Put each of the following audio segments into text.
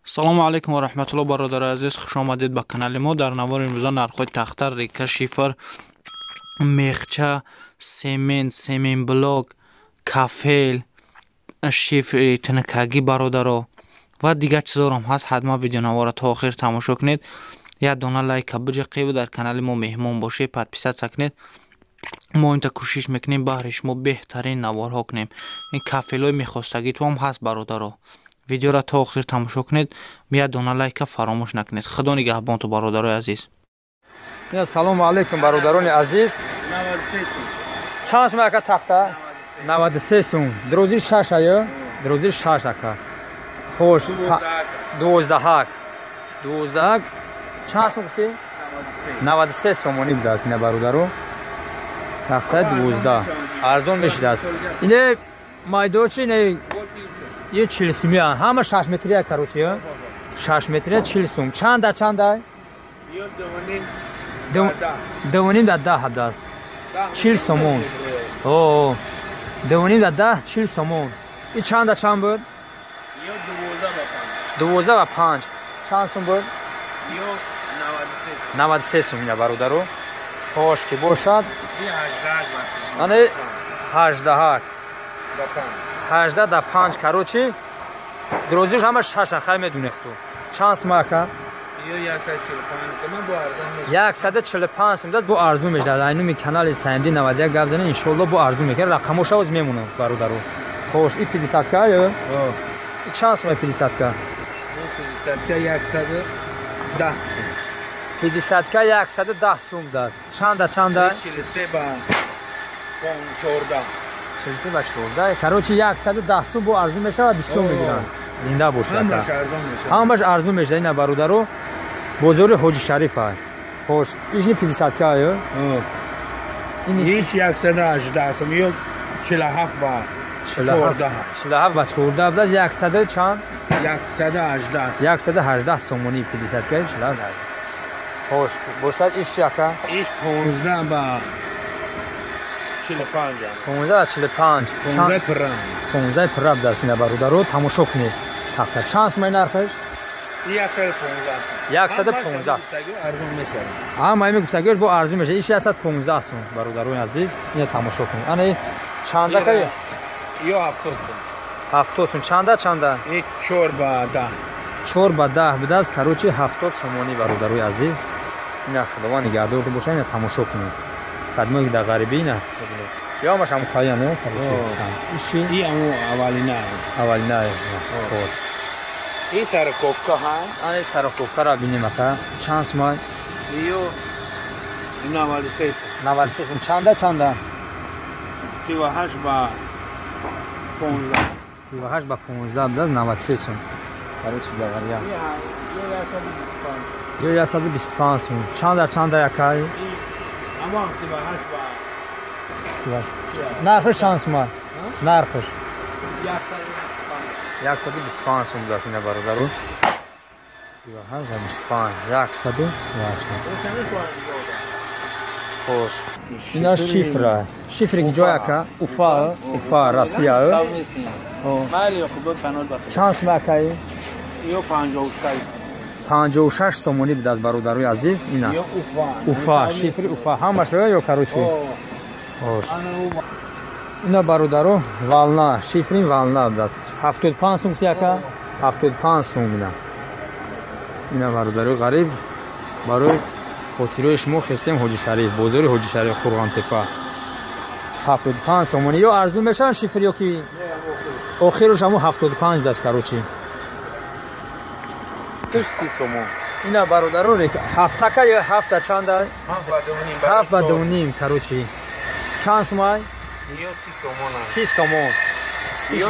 салому алайкум ва раҳматуллоҳ бародари азиз, хуш омадед ба канали мо. дар навори имрӯза нархҳои тахта, река, шифр, мехча, сементблок, кафел, шифри тинкагӣ бародаро ва дигар чизорам ҳаст. ҳатман видеонавора то охир тамошо кунед. як дона лайка биҷиқиву дар канали мо меҳмон бошед, подписатся кунед. мо инта кӯшиш мекунем баҳри шумо беҳтарин наворҳо кунем. ин кафелҳои мехостагитум ҳаст бародаро. видеоро то охир тамошо кунед. як дона лайка фаромӯш накунед. худо нигаҳбонтон бародарои азиз. Салому алейкум бародарони азиз. Чанд сум ака тахта? 93 сум. Дрози 6 ая? Дрози 6 ака. Хош. 12. 12. Чанд сум гуфти? 93 сумони будааст ина бародаро. Тахта 12. Арзон мешидаст. Ине майдочи не ये 40 сумия. Ҳама 6 метрия короче. 6 метрия 40 сум. Чанда чанда? Довоним да 10 ҳабдаст. 40 сомон. О. Довоним да 10 40 сомон. И чанда чанд буд? 12 ва 5. Чанд сум буд? 93 сум ина бародаро. Хош ки бошад. Ане 18. 18 да 5 короче. Дрозиш ҳама 6 хай медунед ту. Чанд сум ака? 145 сум дад бо арзу мешад. Айну канали Санди 91 гап зана иншоалло бо арзу мекунад. Рақамоша оз мемона бародаро. Хош, и 50 ка ё? И чанд сум 50 ка? 50 ка 110 сум дад. Чанда чанда? 43 ба 14. 43 ба 14. Короче 110 сум бо арзу мешад, 20 сум мегиранд. Зинда бошад. Ҳамаш арзу мешад ина бародаро. Бозори Ҳоҷи Шариф ай. Хош, ишни 50 ка ё? Иш 118 сум ё 47 ба 14. 47 ба 14 буда 100 чанд? 118. 118 сомони 50 ка 48. Хош, бошад иш яка? Иш 15 ба 45. 15 ба 45. 15 пирам. 15 пирам даст ина бародаро тамошо кунед. Тахта чанд сум нархаш? 115. Арзон мешад. Май мегуфтагиаш бо арзу мешад. Иш 115 сум бародарои азиз. Ина тамошо кунед. Ане чанда ка? Ё 70 сум. 70 сум. Чанда? 4 ба 10. 4 ба 10 будаст. Короче 70 сомони бародарои азиз. Ина худованд нигаҳдор боша. Ина тамошо кунед. Хадмои да ғарибӣ на. Ё машам хая не? Иши и амо авалина. Авалина. И саркопка ҳа? Ане саркопка ра бинем ака. Чанд сум ай? Ё 93. 93 сум. Чанда? 38 ба 15. 38 ба 15 будаст 93 сум. Короче да ғария. Ё 125 сум. Чанда яка? Амон 38 ба. Нархш чанд сум ай? Нархш 125 сум будаст ина бародаро. 125 100. Хош. Ина шифра. Шифри ҷо яка? Уфа, Россия. Майли хуб канал ба. Чанд сум ака? Ё 56. 56 сомони будаст бародарои азиз. Ина. Ё Уфа, шифри Уфа. Ҳамаш ё короче. Хош. Ина бародаро волна, шифри волна будаст. 75 сум яка? 75 сум ина. Ина бародарои ғариб барои хотирои шумо хистем Ҳоҷи Шариф, бозори Ҳоҷи Шариф Қурғонтепа. 75 сомони ё арзу мешан шифр ё ки охирош ҳамо 75 даст короче. 30 сомон. Ина бародаро река ҳафта ка ё ҳафта чанда? 7 ба 2 короче. Чанд сум ай? Ё 30 сомон. Ё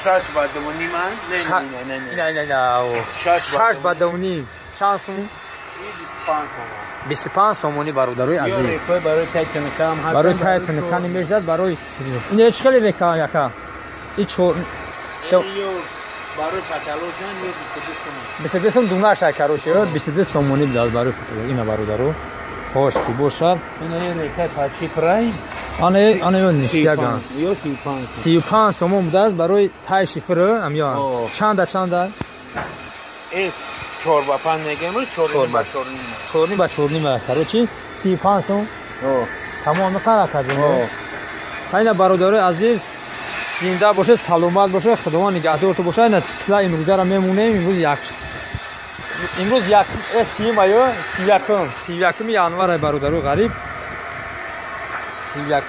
6 ба 2 ман? Не. 6 ба 2. Чанд сум? 25 сомони бародарои азиз. Ё река барои тайтинкам ҳаст. Барои тайтинкам мешад барои. Ин чӣ хеле река яка? И чор Ё барои каталоган ё 22 сум дунаш ай короче. 22 сомони будаст барои ина бародаро. Хош ки бошад. Ина река пачи прай. Ане ё ништяган. Ё 35. 35 сомон будаст барои тай шифр амё. Чанда? Is çorba pan negemir çorba çornima. Çornima çornima. Короче 35 сом. Tamamı qara qadam. Hayna barodori aziz zinda boشه سلامت باشه خداوند نگهدارت باشه. اینا چیزا امروز را میمونیم. امروز یک اسیم آیو 31 январ برادرو غریب 31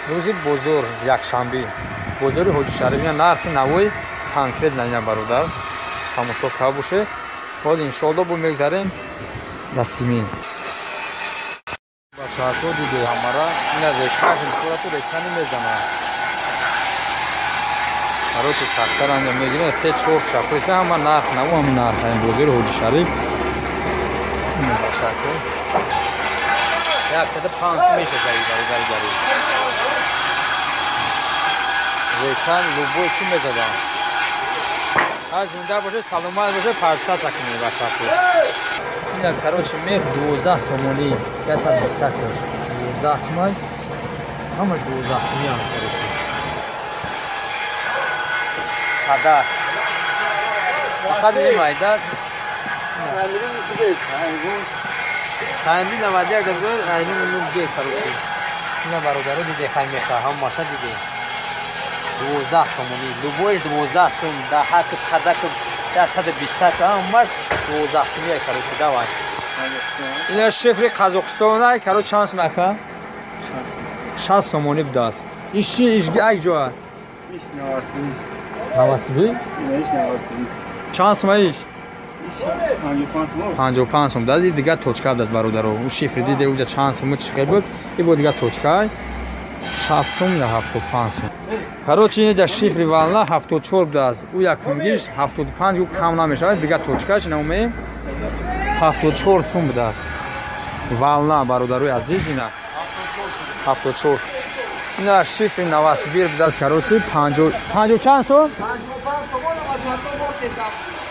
روزی بزرگ یک شنبه بزرگ حاجی شریف نرخ نوی تنکرد نمیدن برادر تماشا که باشه باز انشالله با میگذاریم نسیمین بچه ها دیده همارا این ریکش صورت ریکنی میزنه برای تو چکتر انجام میگیره 3 4 شپریسته همه نرخ نوی همه نرخ این بزرگ حاجی شریف این بچه ها یک سده 5 میشه گری ریکن لوبوی چی میزدن هر زنده باشه سلامت باشه پرسا تکنی بچه ها این کروچ میخ 12 سومونی 120 کرد 12 سومای همه 12 سومی هم کروچ ساده فقط این مایداد سایمی نوادی اگر گوید اینو منو دیگه کروچی اینا برادره دیگه خیلی میخواه هم ماشا دیگه 12 سومونی لوبویش 12 سوم در حق خدا که 120 هم مرد 12 سومی کروچی دوان اینا شفر قزاقستان های کروچ چند سوم اکا؟ 60 سومونی بداست ایشی ایشگی اک جوه؟ ایش نواسیبی نواسیبی؟ ایش نواسیبی چند سوم ایش؟ 55 сом даст دیگه точка даст бародаро у шифр диде уҷа чанд сом чиқер буд и бо дига точка 60 сом я 75 сом короче ин ҷа шифри вална 74 даст у якум гиш 75 ю кам намешавад дига точкаш намеем 74 сом даст вална бародарои азиз ина 74 ина шифри навасибир даст короче 50 чанд сом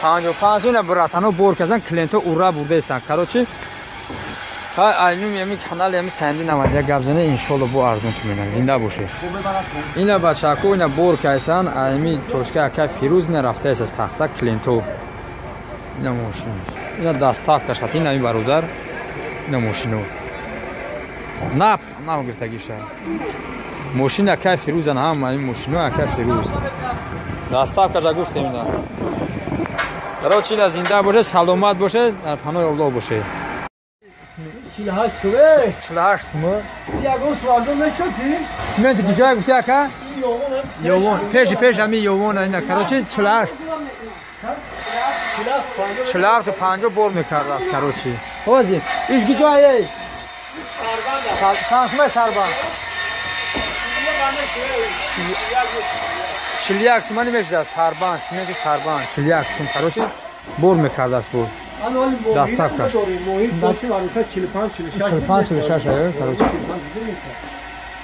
55 сом братано бор казан клиенто ура бурдесан короче ҳай айнум ями канал ями санди намадия гавзане иншалло бо арзон тумена зинда боше ина бачако ина бор кайсан айми точка ака фирӯз ина рафтаес аз тахта клиенто ина мошин ина даставкаш хати ина ин бародар ина мошино нап гиртагиша мошин ака фирӯзан ҳама ин мошино ака фирӯз даставкаша гуфтем ина короче ина зинда боше саломат боше дар панои Аллоҳ боше 48 сум ягон суалдо мешуди симент гиҷа гуфти ака ёвон пеши ами ёвон ина короче 48 то 50 бор мекардааст короче ҳозир иш гиҷае сарбан сарбан 41 сумани мешудааст сарбан сименти сарбан 41 сум короче бор мекардааст бо даставка 45-46 ая короче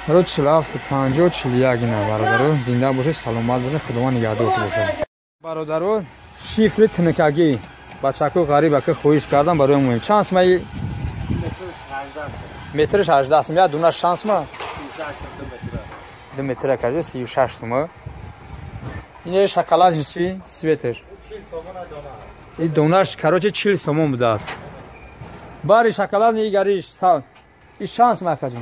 47-50-41 ина бародаро зинда боше саломат боше худованд нигаҳдорт боше бародаро шифри тинкагӣ бачако ғариб ака хоҳиш кардан барои муҳим чанд сумаи метриш 18 сум я дунаш чанд сума 2 метра кажи 36 сума ин шоколад чи светер ин донаш короче 40 сомон будааст бари шоколад игариш сав ин чанд сума кажи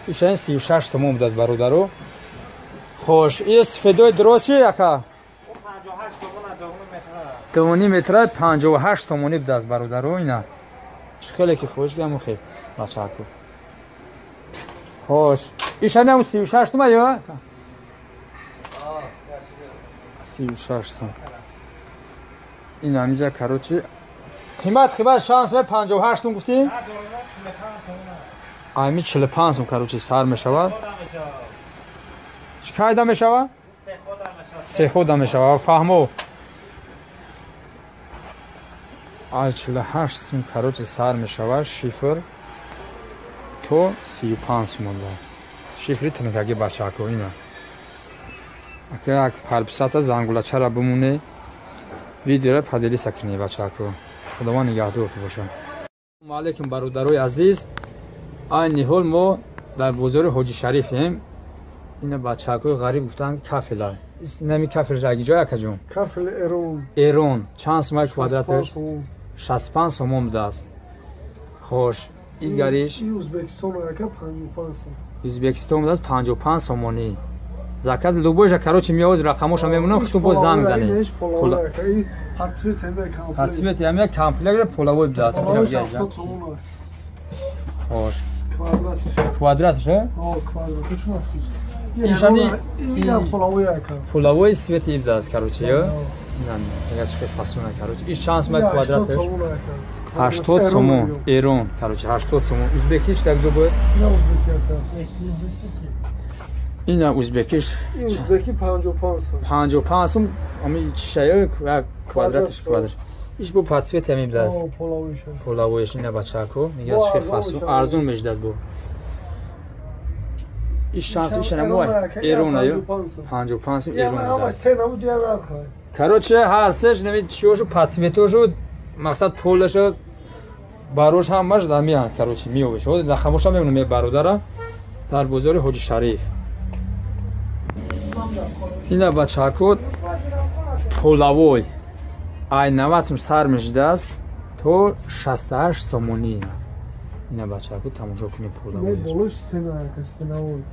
ин 36 сомон будааст бародаро хош ин сфедои дроз чи ака 2 метра 58 сомони будааст бародаро ина хеле ки хош гам хе бачако хош ишанам 36 сум ё 36 сум ин амҷа короче қимат шанс 58 сум гуфтӣ айми 45 сум короче сар мешавад чикайда мешавад сехода мешавад фаҳмо ай 48 сум короче сар мешавад шифр то 35 сум аст шифри тинкаги бачако ина ака парписата зангулачара бимуне видеоро падели сакини бачако худованд нигаҳдорт боша ассалому алайкум бародарои азиз айни ҳол мо дар бозори ҳоҷи шарифем ина бачакои ғариб гуфтанд кафела نمی کافر جایی جای کجون کافل ایران چند سوم کوادراتش 65 سوم بوده است خوش این گاریش ازبکستان و یکا 55 سوم ازبکستان بوده است 55 سومونی زکات لوبوش کاروچ میاد رقمش میمونم خطو باز زنگ زنه پولا حتمیت همه کامپلکس پولاوی بوده است خوش کوادراتش آه کوادراتش نفتیش اینشانی این پولاوی یکا پولاوی سویتی بوده است کاروچ یا نه اگر چه فاسونه کاروچ این چانس ما کوادراتش 80 سوم ایران کاروچ 80 سوم ازبکیش در جو بود نه ازبکی این ازبکیش این ازبکی 55 سوم 55 سوم اما چیشه کوادراتش ایش بو پاتسویت همین بوده است پولاویش نه بچاکو نگاه چه فاسون ارزون میشد بو ایش شانس ایش نموای ایران ایو 55 سوم ایران بوده سه نمو دیگر نخواه کاروچه هر سش نمید چیوشو پاتسویتو شد مقصد پولشو باروش هم ماش دمیان کاروچه میو بشه رقمش هم میمونه برادر در بازار حاجی شریف اینا بچاکو پولاوی ای 90 سوم سر میشده است تو 68 سومونی اینا بچاکو تماشا کنی پولاوی بولوش استناوی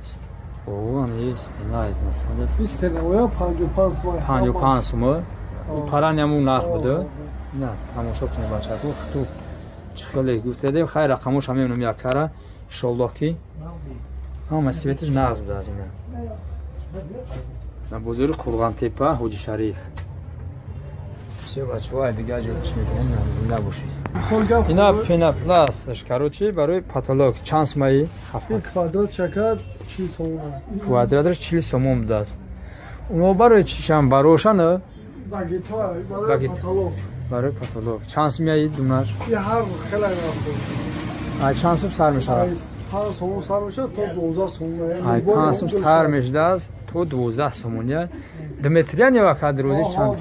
اوه امی استناوی مثلا استناوی 55 سوم 55 سوم پاران همون نرخ بوده نه تماشا کنی بچاکو تو چخاله گفته ده خیر رقمش هم میونم یک کاره انشالله که هم مسیبتش نغز بوده از اینا بزرگ قرغان تپه حاجی شریف все بچه‌ها دیگه جو چی میکنن نباشه اینا پیناپلاستش کاروچی برای پاتولوگ چند سومی این کوادرات شکر 40 سوم کوادراتش 40 سوم بوده است اونو برای چیشم بروشن باگیتا برای پاتولوگ برای پاتولوگ چند سومی دونش یه هر خیلی نمیشه چند سوم سر میشه 5 سوم سر میشه تا 12 سوم 5 سوم سر میشه است تو 12 سومونیه دمتریان یا وقت روزی چند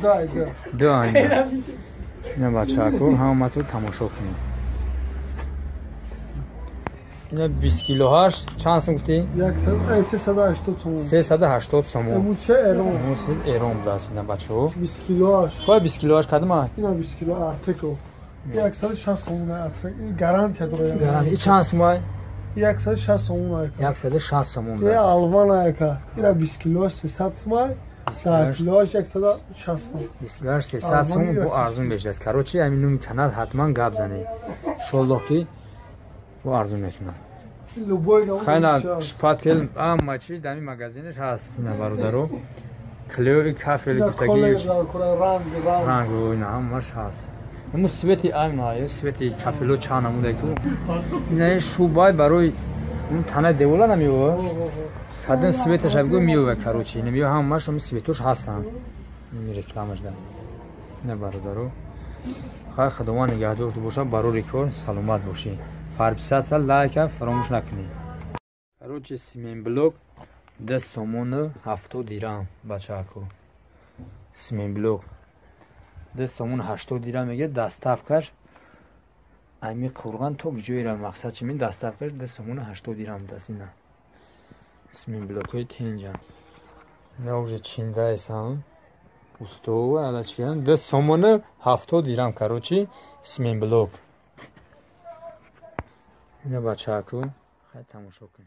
دو آینده اینا بچه اکو همه تو تماشا کنیم اینا 20 کیلو هاش چند سوم گفتی؟ 380 سوم 380 سوم امون چه ایران؟ امون چه ایران بوده است اینا بچه ها 20 کیلو هاش خواه 20 کیلو هاش کدوم ها؟ اینا 20 کیلو ارتکو 160 سوم ارتک این گارانتی داره گارانتی این چند سوم های؟ 160 سوم 160 سوم بوده است آلمان ایکا اینا 20 کیلو 300 سوم 100 کیلو 160 20 کیلو 300 سوم بو ارزون میشه است کاروچی همین نوم کانال حتما گپ زنی انشالله که بو ارزون میکنه خیلی شپاتل اما چی دمی مغازینش هست اینا برادرو کلیو کافه گفتگی رنگ و اینا همش هست اما سویتی اینا سویتی کافلو چند نموده که اینا شوبای برای اون تنه دیولا نمیوه کدن سویتش بگو میوه کاروچی نمیوه همش هم سویتوش هستن نمی رکلامش دارم نه برادرو خیلی خدمات نگهدار تو باشه برای ریکور سلامت باشی فربیسات سال لایک فراموش نکنی کاروچی سیمین بلوک 10 سومون 70 دیرم بچه اکو سیمین بلوک 10 سومون 80 دیرم میگه دستافکش امی قرغان تو بجوی را مقصد چی می دستافکش 10 سومون 80 دیرم دست اینا سیمین بلوک های تینجم نوجه چینده ایسان پوستو و علا چی کردن 10 سومون 70 دیرم کاروچی سیمین بلوک اینا بچه اکو خیلی تماشا کنی